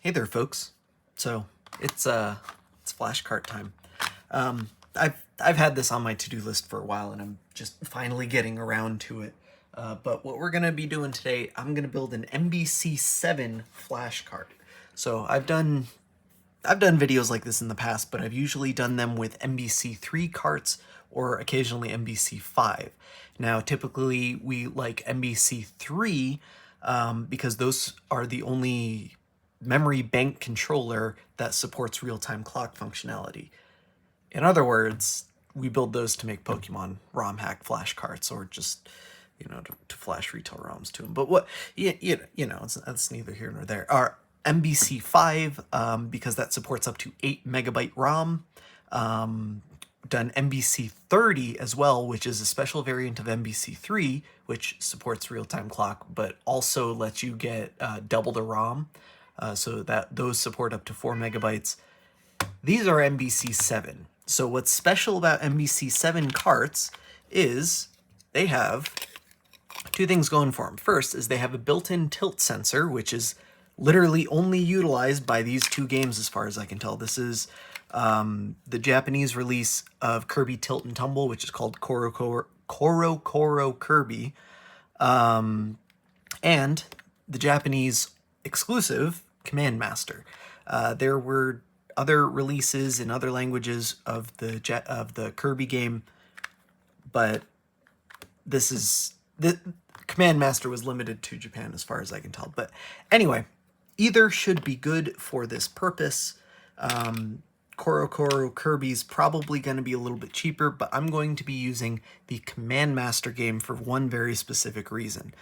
Hey there, folks. So it's Flash cart time. I've had this on my to-do list for a while, and I'm just finally getting around to it. But what we're gonna be doing today, I'm gonna build an MBC7 flash cart. So I've done videos like this in the past, but I've usually done them with MBC3 carts or occasionally MBC5. Now, typically we like MBC3 because those are the only memory bank controller that supports real-time clock functionality. In other words, we build those to make Pokemon ROM hack flash carts, or just, to flash retail ROMs to them. But what, that's neither here nor there. Our MBC5, because that supports up to 8 megabyte ROM. Done MBC30 as well, which is a special variant of MBC3, which supports real-time clock, but also lets you get double the ROM. So that those support up to 4 megabytes. These are MBC7. So what's special about MBC7 carts is they have two things going for them. First is they have a built-in tilt sensor, which is literally only utilized by these two games as far as I can tell. This is the Japanese release of Kirby Tilt and Tumble, which is called Koro Koro Kirby, and the Japanese exclusive Command Master. There were other releases in other languages of the Kirby game, but the Command Master was limited to Japan as far as I can tell. But anyway, either should be good for this purpose. Koro Koro Kirby's probably going to be a little bit cheaper, but I'm going to be using the Command Master game for one very specific reason.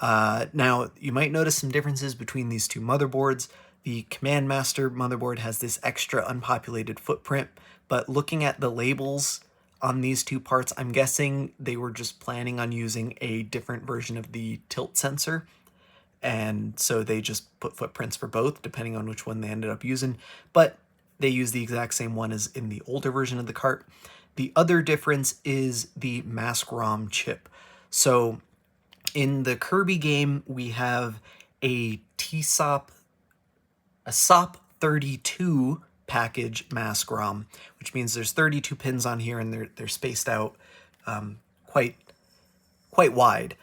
Now, you might notice some differences between these two motherboards. The Command Master motherboard has this extra unpopulated footprint, but looking at the labels on these two parts, I'm guessing they were just planning on using a different version of the tilt sensor, and so they just put footprints for both, depending on which one they ended up using, but they use the exact same one as in the older version of the cart. The other difference is the mask ROM chip. So in the Kirby game, we have a SOP32 package mask ROM, which means there's 32 pins on here, and they're spaced out quite wide.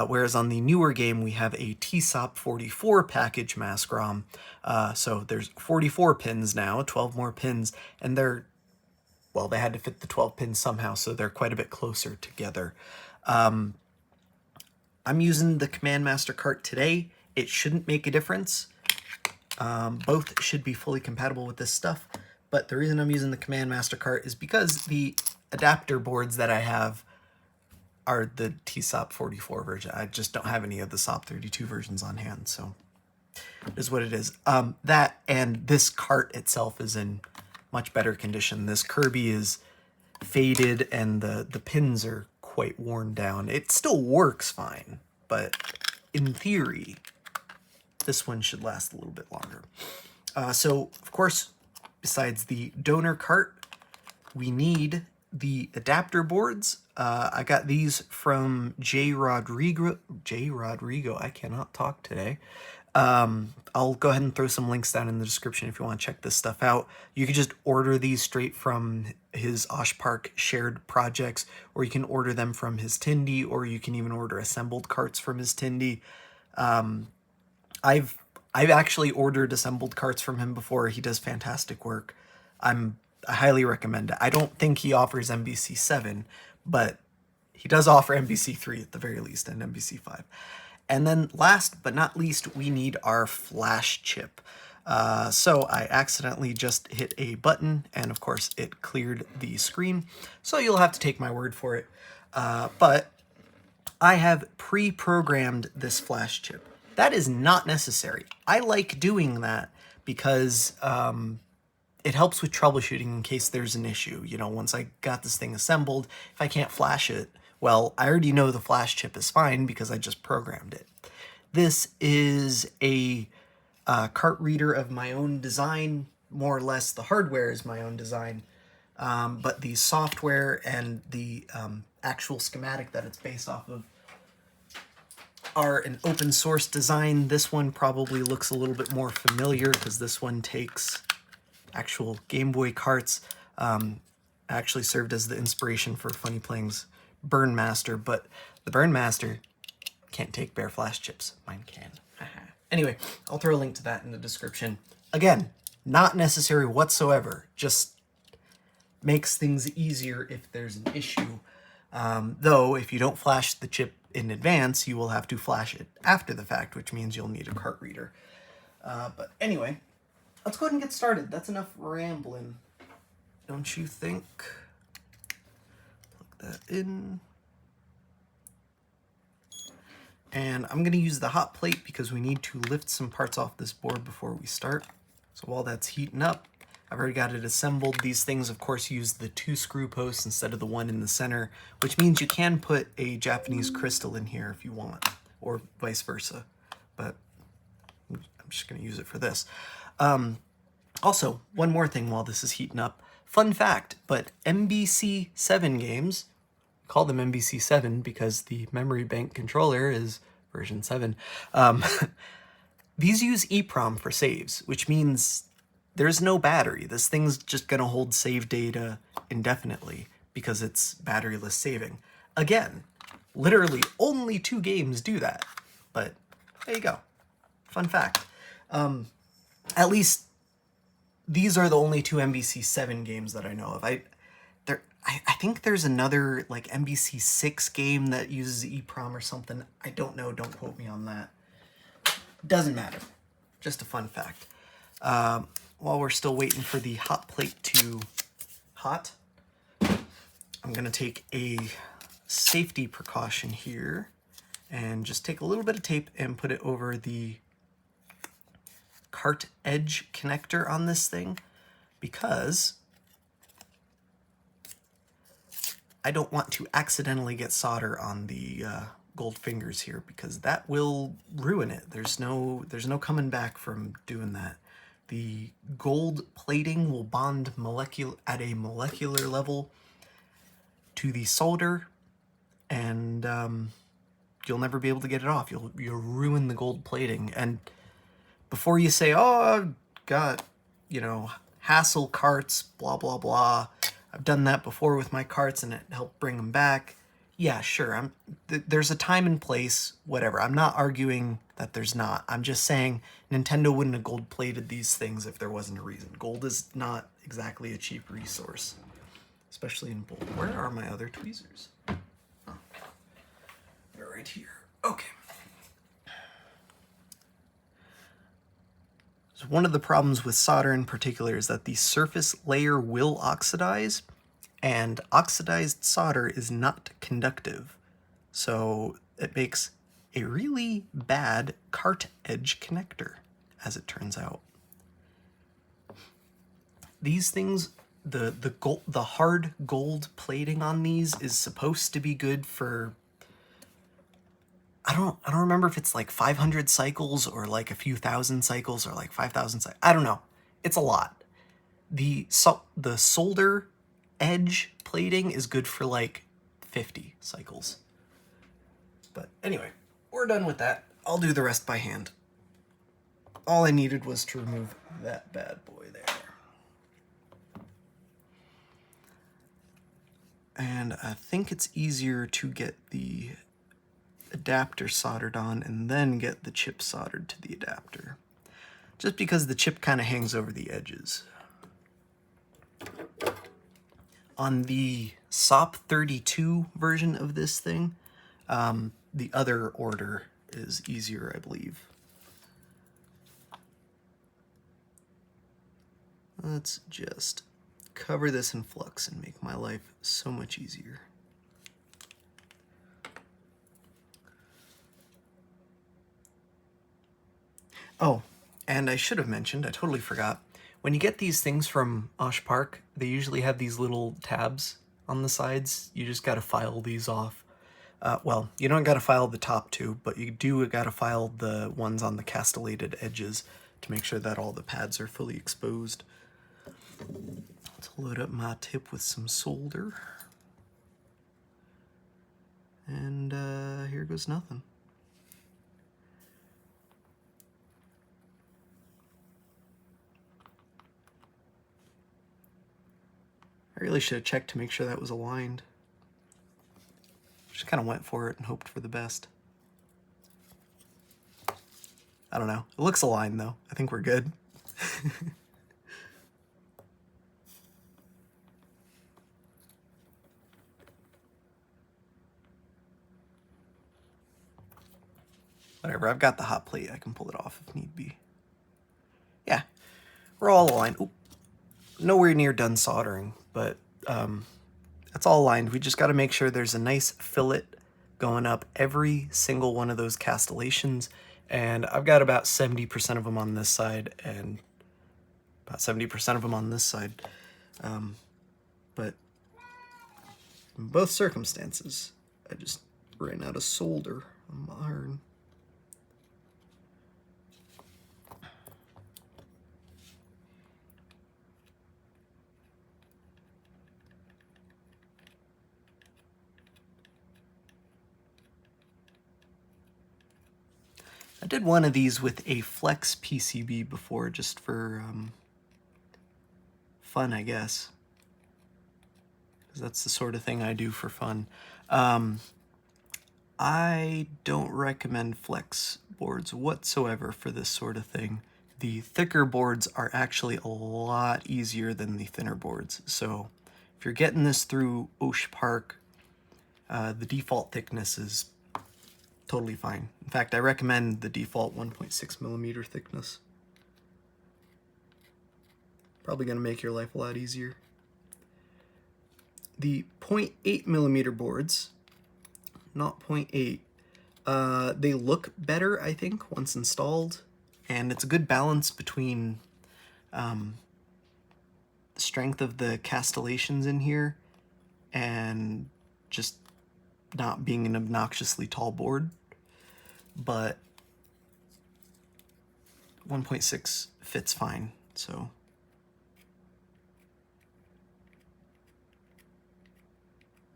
Whereas on the newer game, we have a TSOP44 package mask ROM. So there's 44 pins now, 12 more pins, and they had to fit the 12 pins somehow, so they're quite a bit closer together. I'm using the Command Master cart today. It shouldn't make a difference. Both should be fully compatible with this stuff, but the reason I'm using the Command Master cart is because the adapter boards that I have are the TSOP44 version. I just don't have any of the SOP32 versions on hand, so it is what it is. That and this cart itself is in much better condition. This Kirby is faded, and the pins are quite worn down. It still works fine, but in theory, this one should last a little bit longer. So, of course, besides the donor cart, we need the adapter boards. I got these from J.Rodrigo. I cannot talk today. I'll go ahead and throw some links down in the description if you want to check this stuff out. You can just order these straight from his Oshpark shared projects, or you can order them from his Tindy, or you can even order assembled carts from his Tindy. I've actually ordered assembled carts from him before. He does fantastic work. I highly recommend it. I don't think he offers MBC7, but he does offer MBC3 at the very least, and MBC5. And then last but not least, we need our flash chip. So I accidentally just hit a button, and of course it cleared the screen. So you'll have to take my word for it. But I have pre-programmed this flash chip. That is not necessary. I like doing that because it helps with troubleshooting in case there's an issue. Once I got this thing assembled, if I can't flash it, well, I already know the flash chip is fine because I just programmed it. This is a cart reader of my own design. More or less, the hardware is my own design, but the software and the actual schematic that it's based off of are an open source design. This one probably looks a little bit more familiar because this one takes actual Game Boy carts. Actually served as the inspiration for Funny Playing's Burn Master, but the Burn Master can't take bare flash chips. Mine can. Anyway, I'll throw a link to that in the description. Again, not necessary whatsoever, just makes things easier if there's an issue. Though, if you don't flash the chip in advance, you will have to flash it after the fact, which means you'll need a cart reader. But anyway, let's go ahead and get started. That's enough rambling, don't you think? Plug that in. And I'm going to use the hot plate because we need to lift some parts off this board before we start. So while that's heating up, I've already got it assembled. These things, of course, use the 2 screw posts instead of the one in the center, which means you can put a Japanese crystal in here if you want, or vice versa. But I'm just going to use it for this. Also, one more thing while this is heating up. Fun fact, but MBC7 games, call them MBC7 because the memory bank controller is version 7. These use EEPROM for saves, which means there's no battery. This thing's just going to hold save data indefinitely because it's batteryless saving. Again, literally only 2 games do that, but there you go. Fun fact. At least these are the only 2 MBC7 games that I know of. I think there's another like MBC6 game that uses EEPROM or something. I don't know. Don't quote me on that. Doesn't matter. Just a fun fact. While we're still waiting for the hot plate to hot, I'm going to take a safety precaution here and just take a little bit of tape and put it over the cart edge connector on this thing because I don't want to accidentally get solder on the gold fingers here because that will ruin it. There's no coming back from doing that. The gold plating will bond at a molecular level to the solder, and you'll never be able to get it off. You'll ruin the gold plating. And before you say, "Oh, I've got, hassle carts, blah blah blah," I've done that before with my carts, and it helped bring them back. Yeah, sure. There's a time and place, whatever. I'm not arguing that there's not. I'm just saying Nintendo wouldn't have gold-plated these things if there wasn't a reason. Gold is not exactly a cheap resource, especially in bulk. Where are my other tweezers? Oh, they're right here. Okay. So one of the problems with solder in particular is that the surface layer will oxidize, and oxidized solder is not conductive. So it makes a really bad cart edge connector, as it turns out. These things, the hard gold plating on these is supposed to be good for, I don't remember if it's like 500 cycles or like a few thousand cycles or like 5,000 cycles. I don't know. It's a lot. The solder edge plating is good for like 50 cycles. But anyway, we're done with that. I'll do the rest by hand. All I needed was to remove that bad boy there. And I think it's easier to get the adapter soldered on and then get the chip soldered to the adapter, just because the chip kind of hangs over the edges. On the SOP32 version of this thing, the other order is easier, I believe. Let's just cover this in flux and make my life so much easier. Oh, and I should have mentioned, I totally forgot, when you get these things from Osh Park, they usually have these little tabs on the sides. You just gotta file these off. Well, you don't gotta file the top 2, but you do gotta file the ones on the castellated edges to make sure that all the pads are fully exposed. Let's load up my tip with some solder. And here goes nothing. really should have checked to make sure that was aligned. Just kind of went for it and hoped for the best. I don't know. It looks aligned though. I think we're good. Whatever, I've got the hot plate. I can pull it off if need be. Yeah, we're all aligned. Oop. Nowhere near done soldering, but it's all aligned. We just got to make sure there's a nice fillet going up every single one of those castellations. And I've got about 70% of them on this side and about 70% of them on this side. But in both circumstances, I just ran out of solder on my iron. I did one of these with a flex PCB before, just for fun, I guess. Because that's the sort of thing I do for fun. I don't recommend flex boards whatsoever for this sort of thing. The thicker boards are actually a lot easier than the thinner boards. So if you're getting this through Osh Park, the default thickness is totally fine. In fact, I recommend the default 1.6 millimeter thickness. Probably going to make your life a lot easier. The 0.8 millimeter boards, not 0.8, they look better, I think, once installed. And it's a good balance between the strength of the castellations in here and just not being an obnoxiously tall board. But 1.6 fits fine, so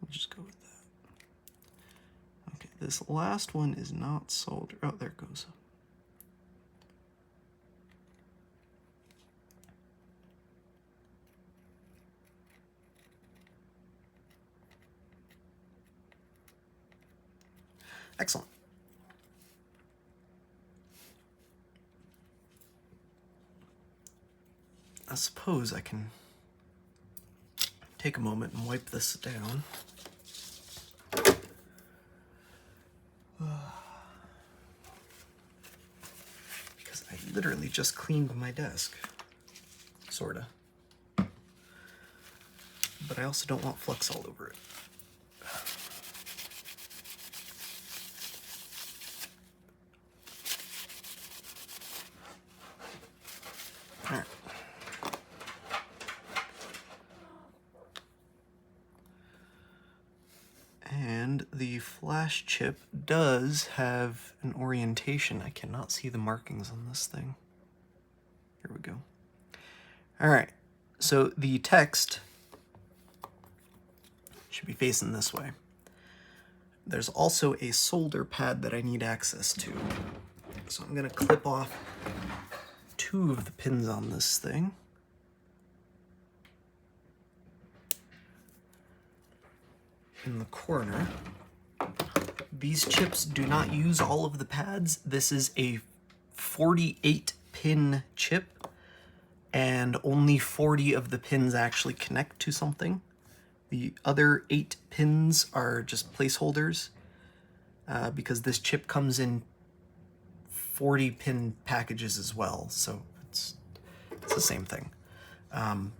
we'll just go with that. Okay, this last one is not soldered. Oh, there it goes. Excellent. I suppose I can take a moment and wipe this down. Because I literally just cleaned my desk. Sorta. But I also don't want flux all over it. Alright. And the flash chip does have an orientation. I cannot see the markings on this thing. Here we go. Alright, so the text should be facing this way. There's also a solder pad that I need access to. So I'm going to clip off 2 of the pins on this thing. In the corner. These chips do not use all of the pads. This is a 48 pin chip, and only 40 of the pins actually connect to something. The other 8 pins are just placeholders, because this chip comes in 40 pin packages as well, so it's the same thing. And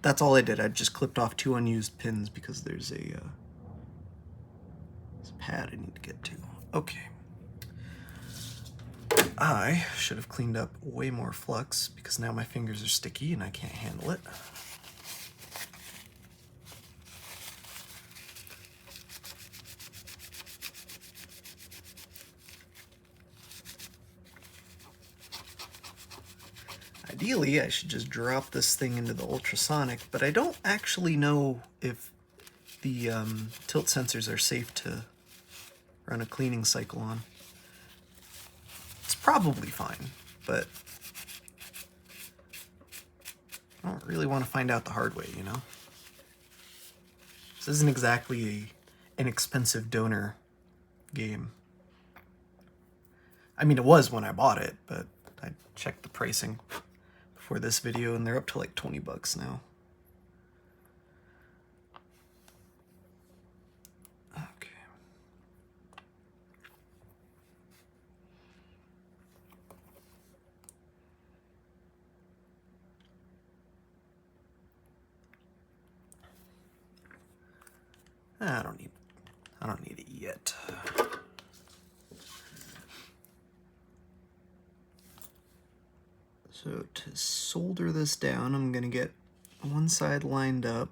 that's all I did. I just clipped off 2 unused pins because there's a pad I need to get to. Okay. I should have cleaned up way more flux because now my fingers are sticky and I can't handle it. Ideally, I should just drop this thing into the ultrasonic, but I don't actually know if the tilt sensors are safe to run a cleaning cycle on. It's probably fine, but I don't really want to find out the hard way, you know? isn't exactly an inexpensive donor game. I mean, it was when I bought it, but I checked the pricing before this video, and they're up to like 20 bucks now. Okay. I don't need it yet. So to solder this down, I'm gonna get one side lined up,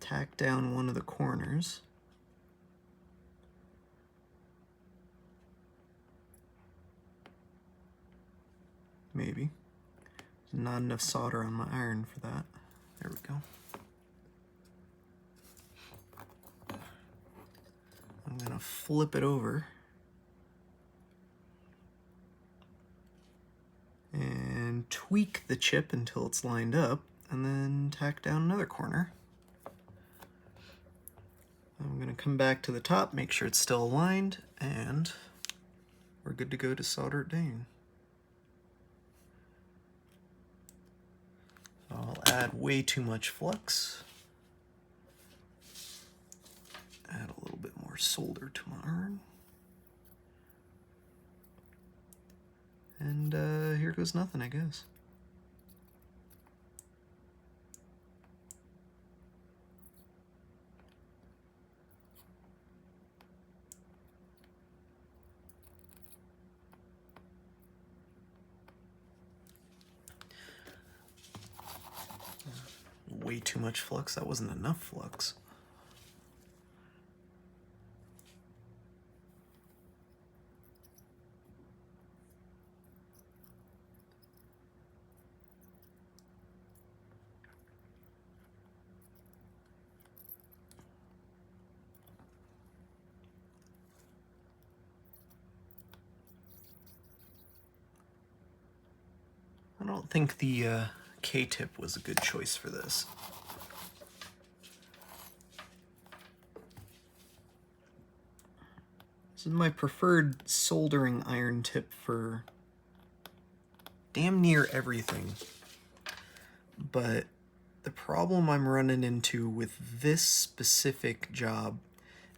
tack down one of the corners. Maybe. There's not enough solder on my iron for that. There we go. I'm gonna flip it over and tweak the chip until it's lined up, and then tack down another corner. I'm gonna come back to the top, make sure it's still aligned, and we're good to go to solder it down. So I'll add way too much flux. Add a little bit more solder to my iron. And here goes nothing, I guess. Way too much flux. That wasn't enough flux. I don't think the K-tip was a good choice for this. This is my preferred soldering iron tip for damn near everything. But the problem I'm running into with this specific job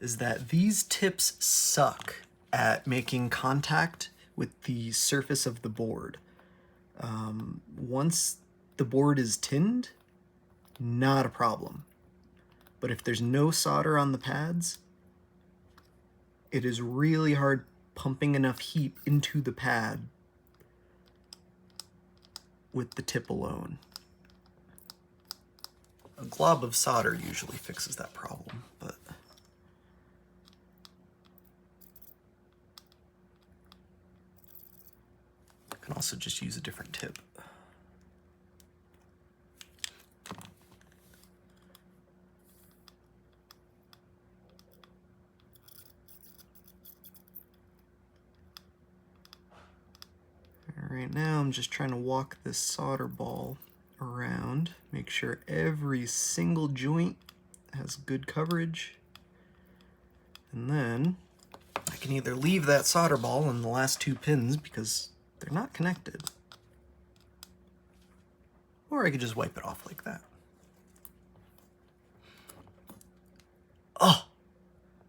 is that these tips suck at making contact with the surface of the board. Once the board is tinned, not a problem. But if there's no solder on the pads, it is really hard pumping enough heat into the pad with the tip alone. A glob of solder usually fixes that problem, but you can also just use a different tip. Right now I'm just trying to walk this solder ball around, make sure every single joint has good coverage, and then I can either leave that solder ball in the last two pins because they're not connected, or I could just wipe it off like that. Oh,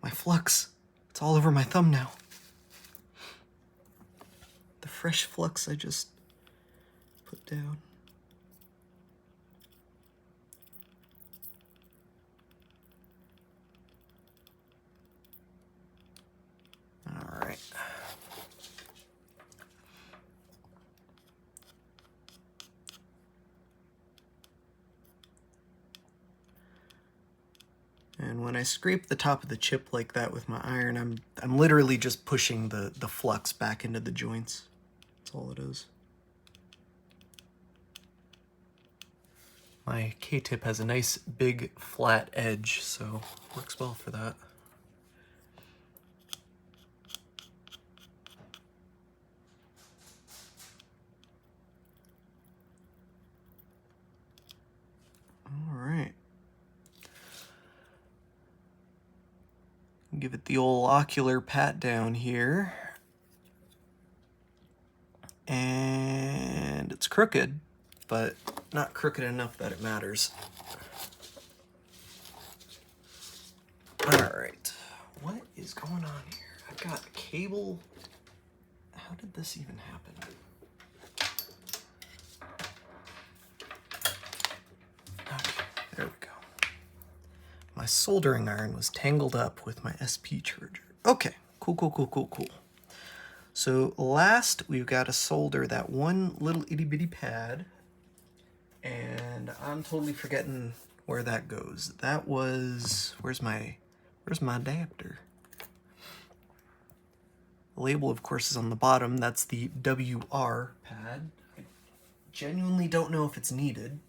my flux, it's all over my thumb now. The fresh flux I just put down. All right. And when I scrape the top of the chip like that with my iron, I'm literally just pushing the flux back into the joints. That's all it is. My K-tip has a nice big flat edge, so works well for that. All right. Give it the old ocular pat down here. And it's crooked, but not crooked enough that it matters. Alright, what is going on here? I've got a cable. How did this even happen? Okay, there we go. My soldering iron was tangled up with my SP charger. Okay, cool. So last, we've got to solder that one little itty bitty pad, and I'm totally forgetting where that goes. That was, where's my adapter? The label, of course, is on the bottom. That's the WR pad. I genuinely don't know if it's needed,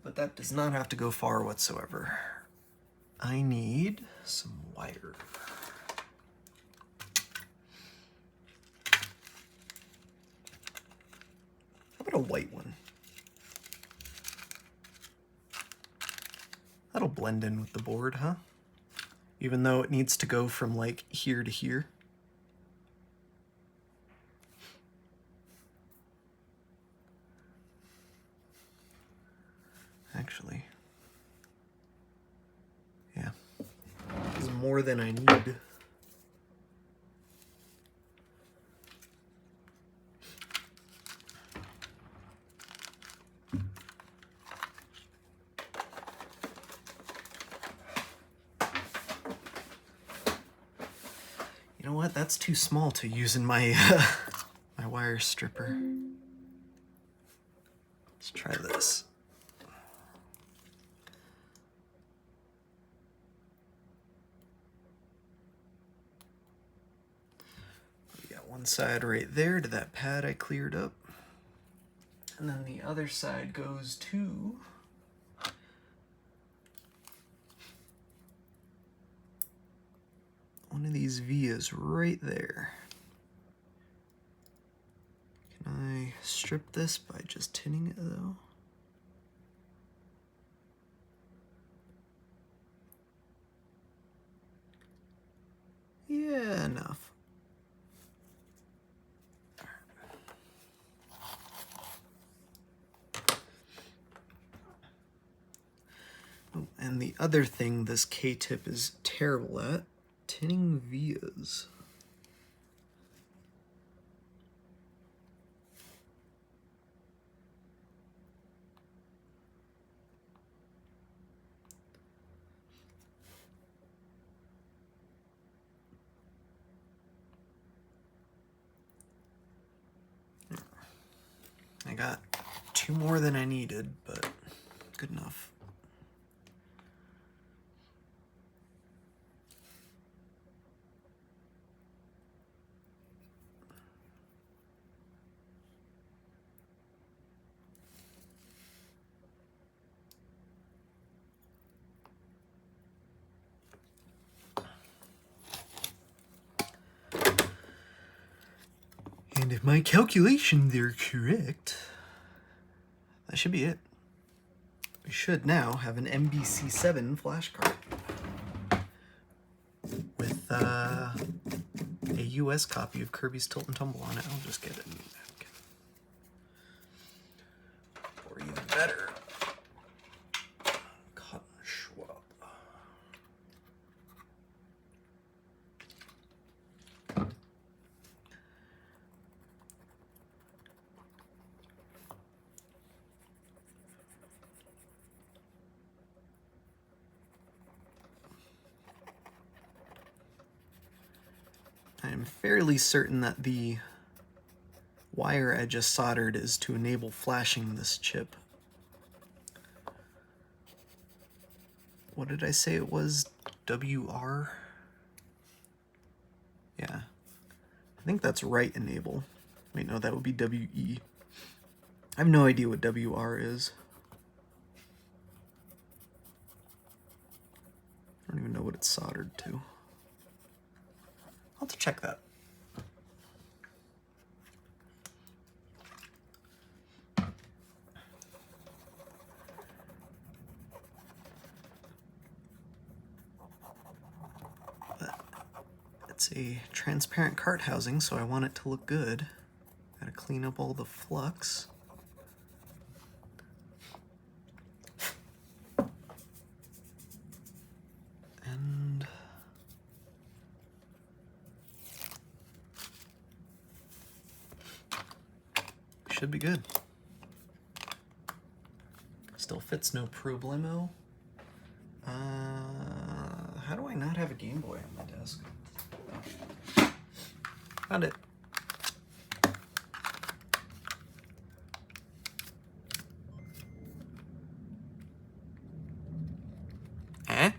but that does not have to go far whatsoever. I need some wire. How about a white one? That'll blend in with the board, huh? Even though it needs to go from like here to here. Actually, yeah, this is more than I need. You know what? That's too small to use in my my wire stripper. Let's try this. We got one side right there to that pad I cleared up, and then the other side goes to one of these vias right there. Can I strip this by just tinning it though? Yeah, enough. Oh, and the other thing this K-tip is terrible at, tinning vias. I got two more than I needed, but good enough. And if my calculations are correct, that should be it. We should now have an MBC7 flash card with a US copy of Kirby's Tilt and Tumble on it. I'll just get it in the napkin. Or even better, cotton swab. I am fairly certain that the wire I just soldered is to enable flashing this chip. What did I say it was? WR? Yeah. I think that's write enable. Wait, no, that would be WE. I have no idea what WR is. I don't even know what it's soldered to. I'll have to check that. It's a transparent cart housing, so I want it to look good. Gotta clean up all the flux. And should be good. Still fits, no problemo. How do I not have a Game Boy on my desk? Oh. Found it. Eh?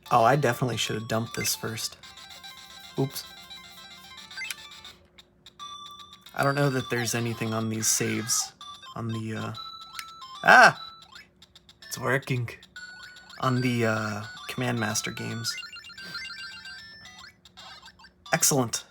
Oh, I definitely should have dumped this first. Oops. I don't know that there's anything on these saves. On the, Ah! It's working. On the, Command Master games. Excellent.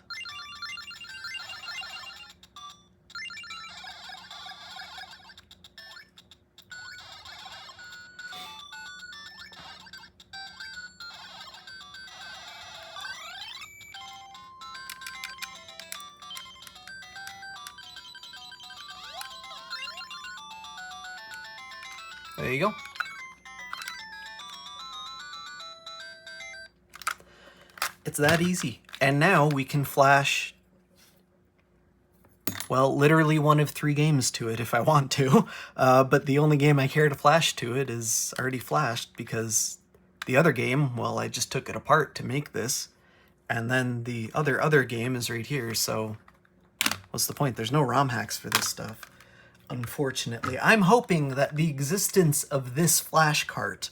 There you go. It's that easy. And now we can flash, well, literally one of 3 games to it if I want to. But the only game I care to flash to it is already flashed because the other game, well, I just took it apart to make this. And then the other game is right here, so what's the point? There's no ROM hacks for this stuff. Unfortunately, I'm hoping that the existence of this flash cart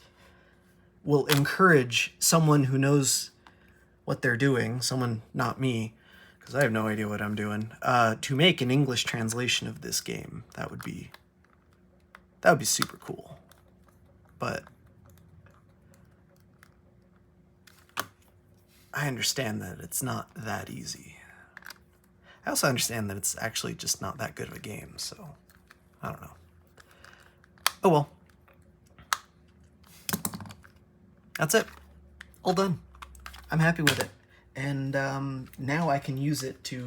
will encourage someone who knows what they're doing, someone not me, because I have no idea what I'm doing, to make an English translation of this game. That would be super cool. But I understand that it's not that easy. I also understand that it's actually just not that good of a game, so I don't know. Oh well. That's it. All done. I'm happy with it. And now I can use it to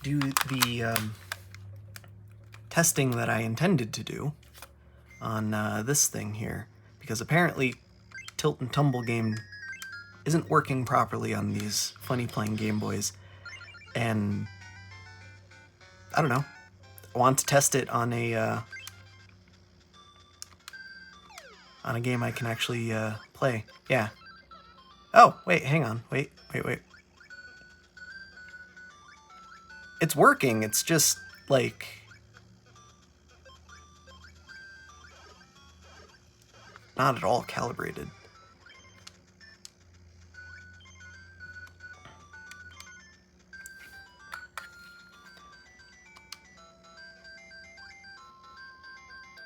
do the testing that I intended to do on this thing here. Because apparently Tilt and Tumble game isn't working properly on these funny playing Game Boys. And I don't know. I want to test it on a game I can actually play. Yeah. Oh, wait, hang on. Wait. It's working. It's just like not at all calibrated.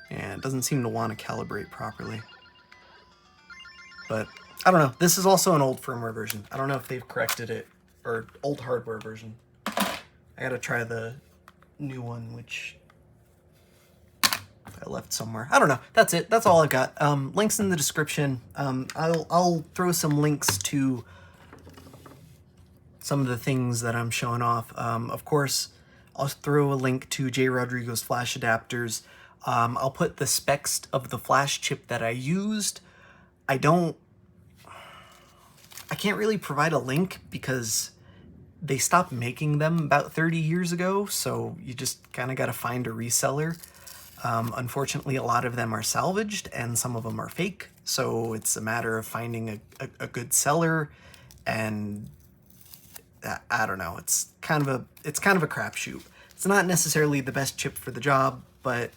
Yeah, it doesn't seem to want to calibrate properly. But I don't know. This is also an old firmware version. I don't know if they've corrected it, or old hardware version. I gotta try the new one, which I left somewhere. I don't know. That's it. That's all I got. Links in the description. I'll throw some links to some of the things that I'm showing off. Of course, I'll throw a link to J.Rodrigo's Flash adapters. I'll put the specs of the flash chip that I used. I can't really provide a link because they stopped making them about 30 years ago, so you just kind of got to find a reseller. Unfortunately, a lot of them are salvaged and some of them are fake, so it's a matter of finding a good seller, and I don't know, it's kind of a crapshoot. It's not necessarily the best chip for the job, but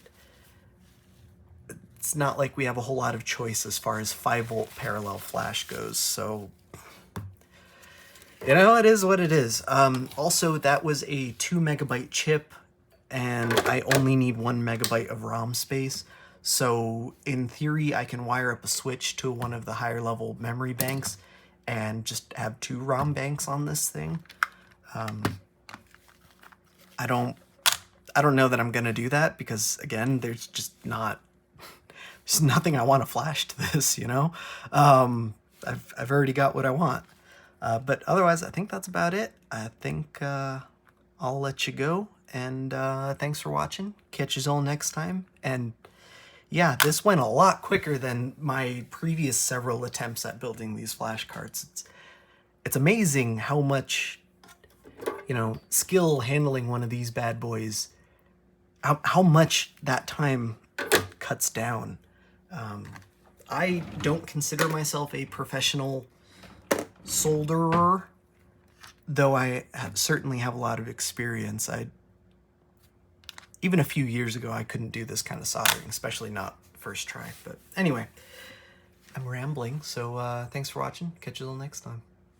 it's not like we have a whole lot of choice as far as 5-volt parallel flash goes, so you know, it is what it is. Also, that was a 2 megabyte chip, and I only need 1 megabyte of ROM space. So in theory, I can wire up a switch to one of the higher level memory banks and just have 2 ROM banks on this thing. I don't know that I'm gonna do that because again, there's nothing I want to flash to this, you know. I've already got what I want. But otherwise, I think that's about it. I think I'll let you go, and thanks for watching. Catch you all next time. And yeah, this went a lot quicker than my previous several attempts at building these flash carts. It's amazing how much, you know, skill handling one of these bad boys, how much that time cuts down. I don't consider myself a professional solderer, though I certainly have a lot of experience. Even a few years ago, I couldn't do this kind of soldering, especially not first try. But anyway, I'm rambling, so thanks for watching. Catch you all next time.